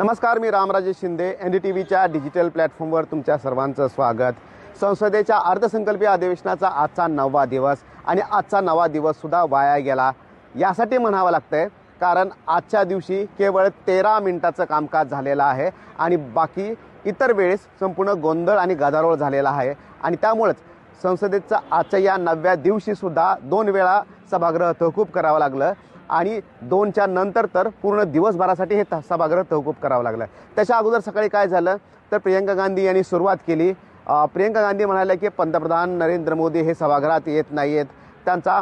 नमस्कार, मी रामराजे शिंदे. NDTVच्या डिजिटल प्लॅटफॉर्मवर तुमच्या सर्वांचं स्वागत. संसदेच्या अर्थसंकल्पीय अधिवेशनाचा आजचा 9वा दिवस आणि आजचा 9वा दिवससुद्धा वाया गेला यासाठी म्हणावं लागतंय, कारण आजच्या दिवशी केवळ 13 मिनिटाचं कामकाज झालेलं आहे आणि बाकी इतर वेळेस संपूर्ण गोंधळ आणि गदारोळ झालेला आहे. आणि त्यामुळेच संसदेचा आजच्या या 9व्या दिवशीसुद्धा 2 वेळा सभागृह तहकूब करावं लागलं आणि 2च्या नंतर तर पूर्ण दिवसभरासाठी हे सभागृह तहकूब करावं लागलं. त्याच्या अगोदर सकाळी काय झालं तर प्रियंका गांधी यांनी सुरुवात केली. प्रियंका गांधी म्हणाल्या की पंतप्रधान नरेंद्र मोदी हे सभागृहात येत नाही आहेत, त्यांचा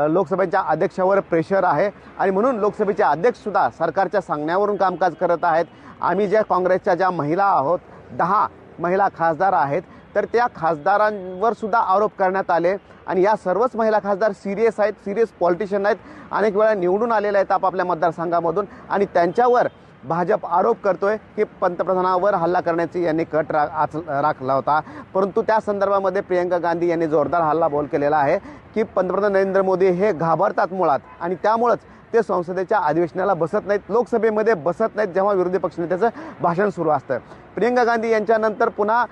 लोकसभेच्या अध्यक्षावर प्रेशर आहे आणि म्हणून लोकसभेचे अध्यक्षसुद्धा सरकारच्या सांगण्यावरून कामकाज करत आहेत. आम्ही ज्या काँग्रेसच्या ज्या महिला आहोत, 10 महिला खासदार आहेत, तर त्या खासदारांवर सुद्धा आरोप करण्यात आले आणि या सर्वच महिला खासदार सिरियस आहेत, सिरियस पॉलिटिशियन आहेत, अनेक वेळा निवडून आलेले आहेत आपापल्या मतदारसंघामधून आणि त्यांच्यावर भाजप आरोप करतोय की पंतप्रधानावर हल्ला करण्याची यांनी कट राखला होता. परंतु त्या संदर्भामध्ये प्रियंका गांधी यांनी जोरदार हल्लाबोल केलेला आहे की पंतप्रधान नरेंद्र मोदी हे घाबरतात मुळात आणि त्यामुळेच ते संसदेच्या अधिवेशनाला बसत नाहीत, लोकसभेमध्ये बसत नाहीत जेव्हा विरोधी पक्षनेत्याचं भाषण सुरू असतं. प्रियंका गांधी यांच्यानंतर पुन्हा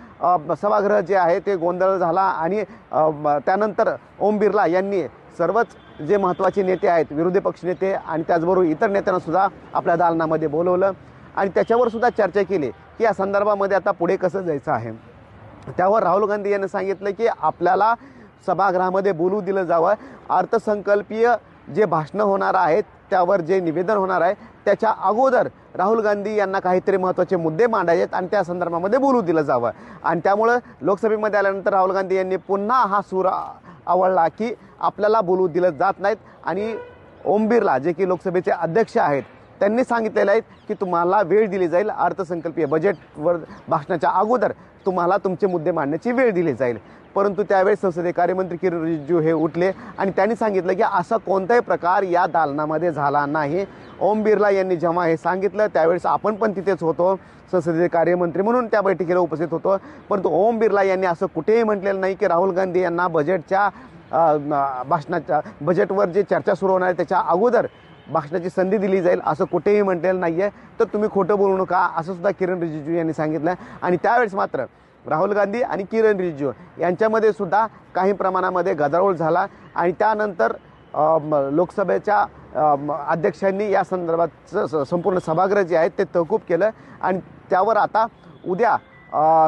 सभागृह जे आहे ते गोंधळ झाला आणि त्यानंतर ओम बिर्ला यांनी सर्वच जे महत्त्वाचे नेते आहेत, विरोधी पक्षनेते आणि त्याचबरोबर इतर नेत्यांनासुद्धा आपल्या दालनामध्ये बोलवलं आणि त्याच्यावर सुद्धा चर्चा केली की या संदर्भामध्ये आता पुढे कसं जायचं आहे. त्यावर राहुल गांधी यांनी सांगितलं की आपल्याला सभागृहामध्ये बोलू दिलं जावं, अर्थसंकल्पीय जे भाषणं होणार आहेत त्यावर जे निवेदन होणार आहे त्याच्या अगोदर राहुल गांधी यांना काहीतरी महत्त्वाचे मुद्दे मांडायचे आहेत आणि त्या संदर्भामध्ये बोलू दिलं जावं. आणि त्यामुळं लोकसभेमध्ये आल्यानंतर राहुल गांधी यांनी पुन्हा हा सूर आवळला की आपल्याला बोलू दिलं जात नाहीत आणि ओम बिर्ला जे की लोकसभेचे अध्यक्ष आहेत त्यांनी सांगितलेलं आहे की तुम्हाला वेळ दिली जाईल, अर्थसंकल्पीय बजेटवर भाषणाच्या अगोदर तुम्हाला तुमचे मुद्दे मांडण्याची वेळ दिली जाईल. परंतु त्यावेळेस संसदीय कार्यमंत्री किरण रिजिजू हे उठले आणि त्यांनी सांगितलं की असा कोणताही प्रकार या दालनामध्ये झाला नाही. ओम बिर्ला यांनी जेव्हा हे सांगितलं त्यावेळेस आपण पण तिथेच होतो, संसदीय कार्यमंत्री म्हणून त्या बैठकीला उपस्थित होतो. परंतु ओम बिर्ला यांनी असं कुठेही म्हटलेलं नाही की राहुल गांधी यांना बजेटच्या भाषणाच्या बजेटवर जे चर्चा सुरू होणार आहे त्याच्या अगोदर भाषणाची संधी दिली जाईल असं कुठेही म्हटलेलं नाही आहे. तर तुम्ही खोटं बोलू नका असं सुद्धा किरण रिजिजू यांनी सांगितलं. आणि त्यावेळेस मात्र राहुल गांधी आणि किरण रिजिजू यांच्यामध्ये सुद्धा काही प्रमाणामध्ये गदारोळ झाला आणि त्यानंतर लोकसभेच्या अध्यक्षांनी या संदर्भात संपूर्ण सभागृह जे आहेत ते तहकूब केलं आणि त्यावर आता उद्या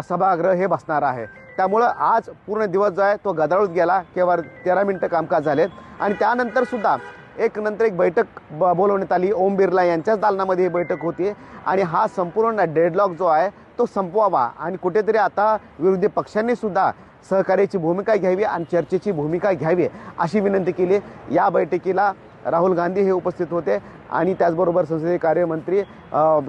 सभागृह हे बसणार आहे. त्यामुळं आज पूर्ण दिवस जो आहे तो गदारोळात गेला. केवळ 13 मिनिटं कामकाज झालेत आणि त्यानंतर सुद्धा एक बैठक बोलवण्यात आली. ओम बिर्ला यांच्याच दालनामध्ये ही बैठक होती आणि हा संपूर्ण डेडलॉक जो आहे तो संपवावा आणि कुठेतरी आता विरोधी पक्षांनी सुद्धा सहकार्याची भूमिका घ्यावी आणि चर्चेची भूमिका घ्यावी अशी विनंती केली. या बैठकीला राहुल गांधी हे उपस्थित होते आणि त्याचबरोबर संसदीय कार्यमंत्री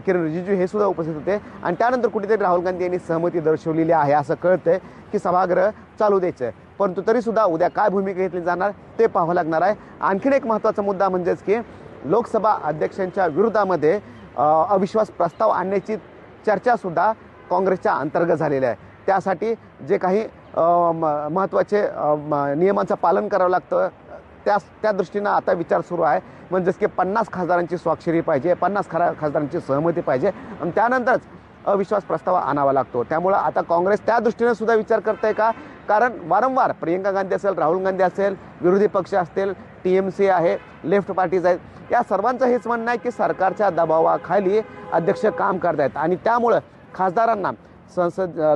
किरण रिजिजू हे सुद्धा उपस्थित होते आणि त्यानंतर कुठेतरी राहुल गांधी यांनी सहमती दर्शवलेली आहे असं कळतंय की सभागृह चालू द्यायचं आहे. परंतु तरीसुद्धा उद्या काय भूमिका घेतली जाणार ते पाहावं लागणार आहे. आणखीन एक महत्त्वाचा मुद्दा म्हणजेच की लोकसभा अध्यक्षांच्या विरोधामध्ये अविश्वास प्रस्ताव आणण्याची चर्चासुद्धा काँग्रेसच्या अंतर्गत झालेली आहे. त्यासाठी जे काही महत्त्वाचे नियमांचं पालन करावं लागतं त्या दृष्टीनं आता विचार सुरू आहे. म्हणजेच की 50 खासदारांची स्वाक्षरी पाहिजे, 50 खासदारांची सहमती पाहिजे आणि त्यानंतरच अविश्वास प्रस्ताव आणावा लागतो. त्यामुळं आता काँग्रेस त्या दृष्टीनं सुद्धा विचार करत आहे का, कारण वारंवार प्रियंका गांधी असेल, राहुल गांधी असेल, विरोधी पक्ष असतील, TMC आहे, लेफ्ट पार्टीज आहेत, या सर्वांचं हेच म्हणणं आहे की सरकारच्या दबावाखाली अध्यक्ष काम करत आहेत आणि त्यामुळं खासदारांना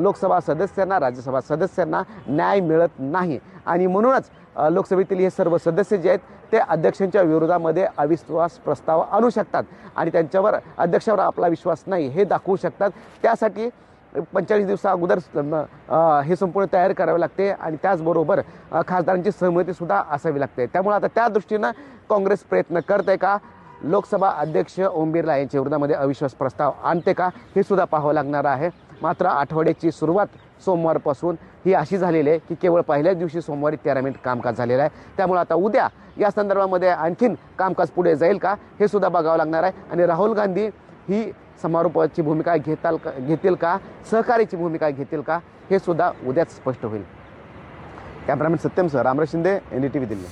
लोकसभा सदस्यांना, राज्यसभा सदस्यांना न्याय मिळत नाही आणि म्हणूनच लोकसभेतील हे सर्व सदस्य जे आहेत ते अध्यक्षांच्या विरोधामध्ये अविश्वास प्रस्ताव आणू शकतात आणि त्यांच्यावर अध्यक्षावर आपला विश्वास नाही हे दाखवू शकतात. त्यासाठी 45 दिवसा अगोदर हे संपूर्ण तयार करावे लागते आणि त्याचबरोबर खासदारांची सहमतीसुद्धा असावी लागते. त्यामुळे आता त्या दृष्टीनं काँग्रेस प्रयत्न करते का, लोकसभा अध्यक्ष ओम बिर्ला यांच्या विरोधामध्ये अविश्वास प्रस्ताव आणते का हे सुद्धा पाहावं लागणार आहे. मात्र आठवड्याची सुरुवात सोमवारपासून ही अशी झालेली आहे की केवळ पहिल्याच दिवशी सोमवारी 13 मिनिट कामकाज झालेलं आहे. त्यामुळे आता उद्या या संदर्भामध्ये आणखीन कामकाज पुढे जाईल का हे सुद्धा बघावं लागणार आहे आणि राहुल गांधी ही समारोपाची भूमिका घेतील का, सहकार्याची भूमिका घेतील का हे सुद्धा उद्याच स्पष्ट होईल. Cameraman Satyam sir, Ramraj Shinde, NDTV Delhi.